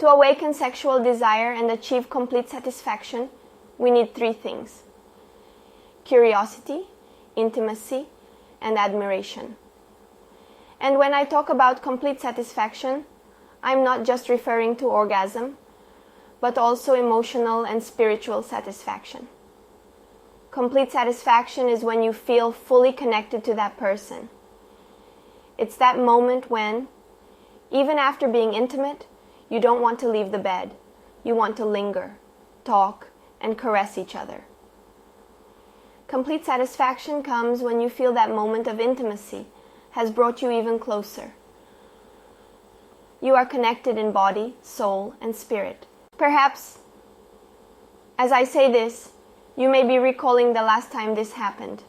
To awaken sexual desire and achieve complete satisfaction, we need three things: curiosity, intimacy, and admiration. And when I talk about complete satisfaction, I'm not just referring to orgasm, but also emotional and spiritual satisfaction. Complete satisfaction is when you feel fully connected to that person. It's that moment when, even after being intimate, you don't want to leave the bed. You want to linger, talk, and caress each other. Complete satisfaction comes when you feel that moment of intimacy has brought you even closer. You are connected in body, soul, and spirit. Perhaps, as I say this, you may be recalling the last time this happened.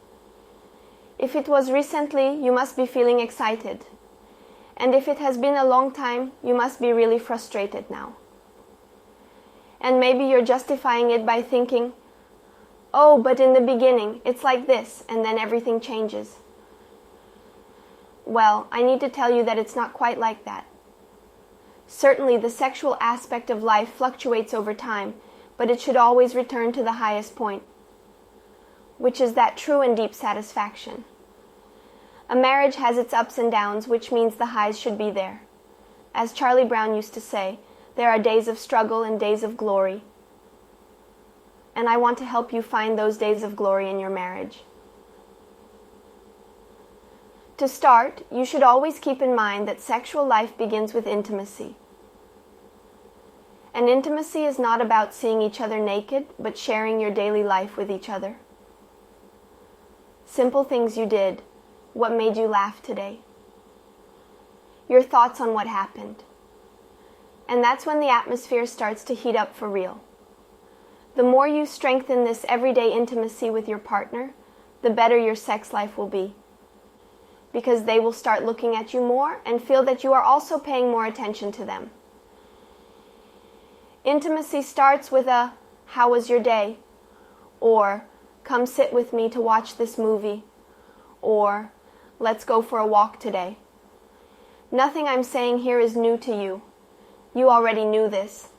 If it was recently, you must be feeling excited. And if it has been a long time, you must be really frustrated now. And maybe you're justifying it by thinking, oh, but in the beginning, it's like this, and then everything changes. Well, I need to tell you that it's not quite like that. Certainly, the sexual aspect of life fluctuates over time, but it should always return to the highest point, which is that true and deep satisfaction. A marriage has its ups and downs, which means the highs should be there. As Charlie Brown used to say, there are days of struggle and days of glory. And I want to help you find those days of glory in your marriage. To start, you should always keep in mind that sexual life begins with intimacy. And intimacy is not about seeing each other naked, but sharing your daily life with each other. Simple things you did. What made you laugh today? Your thoughts on what happened. And that's when the atmosphere starts to heat up for real. The more you strengthen this everyday intimacy with your partner, the better your sex life will be. Because they will start looking at you more and feel that you are also paying more attention to them. Intimacy starts with a, "How was your day?" Or, "Come sit with me to watch this movie." Or, "Let's go for a walk today." Nothing I'm saying here is new to you. You already knew this.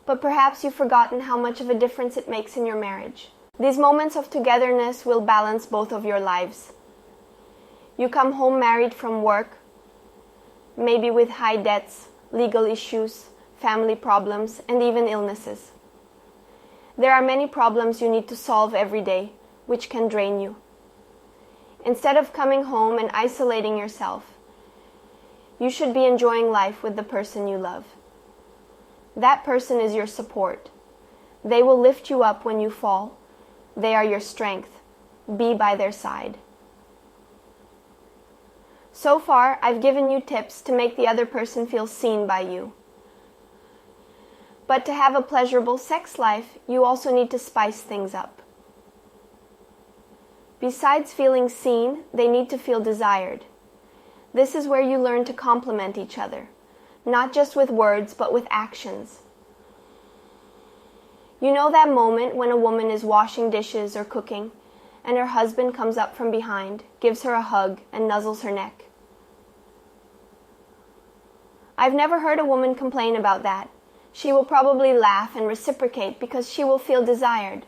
But perhaps you've forgotten how much of a difference it makes in your marriage. These moments of togetherness will balance both of your lives. You come home married from work, maybe with high debts, legal issues, family problems, and even illnesses. There are many problems you need to solve every day, which can drain you. Instead of coming home and isolating yourself, you should be enjoying life with the person you love. That person is your support. They will lift you up when you fall. They are your strength. Be by their side. So far, I've given you tips to make the other person feel seen by you. But to have a pleasurable sex life, you also need to spice things up. Besides feeling seen, they need to feel desired. This is where you learn to complement each other, not just with words, but with actions. You know that moment when a woman is washing dishes or cooking, and her husband comes up from behind, gives her a hug, and nuzzles her neck? I've never heard a woman complain about that. She will probably laugh and reciprocate because she will feel desired.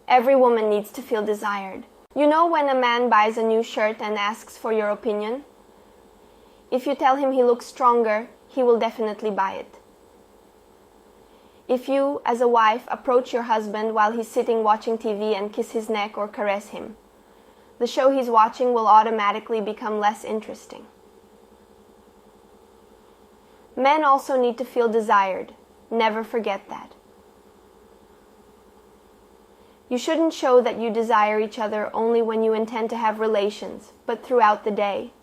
Every woman needs to feel desired. You know when a man buys a new shirt and asks for your opinion? If you tell him he looks stronger, he will definitely buy it. If you, as a wife, approach your husband while he's sitting watching TV and kiss his neck or caress him, the show he's watching will automatically become less interesting. Men also need to feel desired. Never forget that. You shouldn't show that you desire each other only when you intend to have relations, but throughout the day.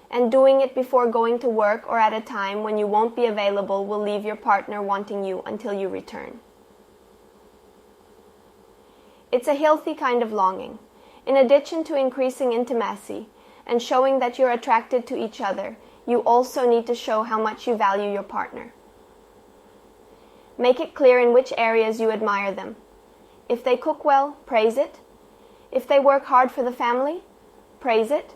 And doing it before going to work or at a time when you won't be available will leave your partner wanting you until you return. It's a healthy kind of longing. In addition to increasing intimacy and showing that you're attracted to each other, you also need to show how much you value your partner. Make it clear in which areas you admire them. If they cook well, praise it. If they work hard for the family, praise it.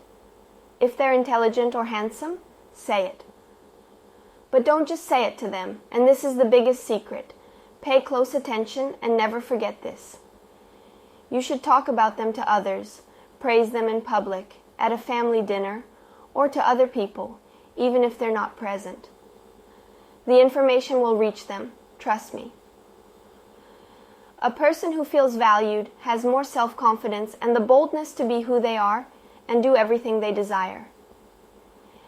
If they're intelligent or handsome, say it. But don't just say it to them, and this is the biggest secret. Pay close attention and never forget this. You should talk about them to others, praise them in public, at a family dinner, or to other people, even if they're not present. The information will reach them, trust me. A person who feels valued has more self-confidence and the boldness to be who they are and do everything they desire.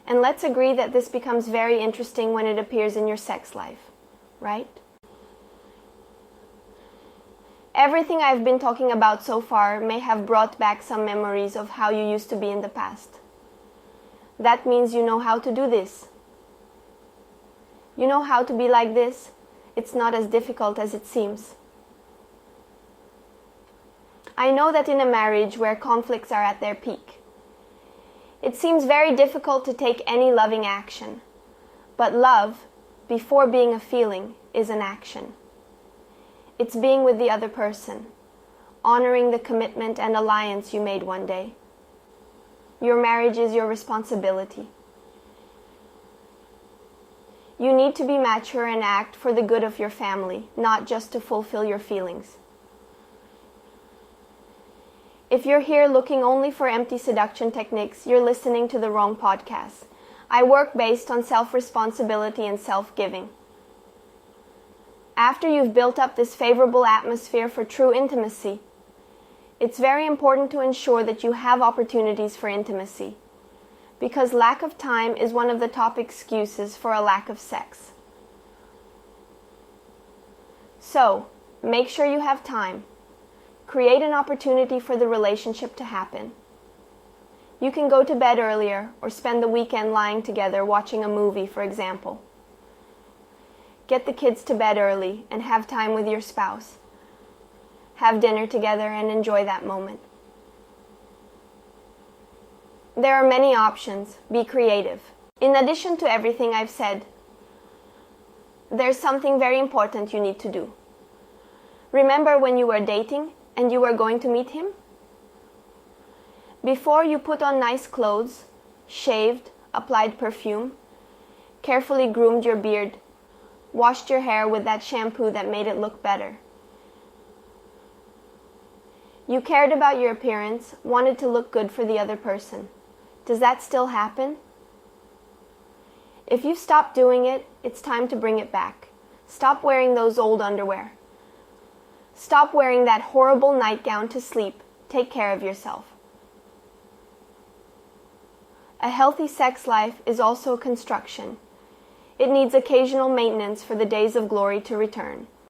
And let's agree that this becomes very interesting when it appears in your sex life, right? Everything I've been talking about so far may have brought back some memories of how you used to be in the past. That means you know how to do this. You know how to be like this. It's not as difficult as it seems. I know that in a marriage where conflicts are at their peak, it seems very difficult to take any loving action. But love, before being a feeling, is an action. It's being with the other person, honoring the commitment and alliance you made one day. Your marriage is your responsibility. You need to be mature and act for the good of your family, not just to fulfill your feelings. If you're here looking only for empty seduction techniques, you're listening to the wrong podcast. I work based on self-responsibility and self-giving. After you've built up this favorable atmosphere for true intimacy, it's very important to ensure that you have opportunities for intimacy, because lack of time is one of the top excuses for a lack of sex. So, make sure you have time. Create an opportunity for the relationship to happen. You can go to bed earlier or spend the weekend lying together watching a movie, for example. Get the kids to bed early and have time with your spouse. Have dinner together and enjoy that moment. There are many options. Be creative. In addition to everything I've said, there's something very important you need to do. Remember when you were dating and you were going to meet him? Before you put on nice clothes, shaved, applied perfume, carefully groomed your beard, washed your hair with that shampoo that made it look better. You cared about your appearance, wanted to look good for the other person. Does that still happen? If you've stopped doing it, it's time to bring it back. Stop wearing those old underwear. Stop wearing that horrible nightgown to sleep. Take care of yourself. A healthy sex life is also a construction. It needs occasional maintenance for the days of glory to return.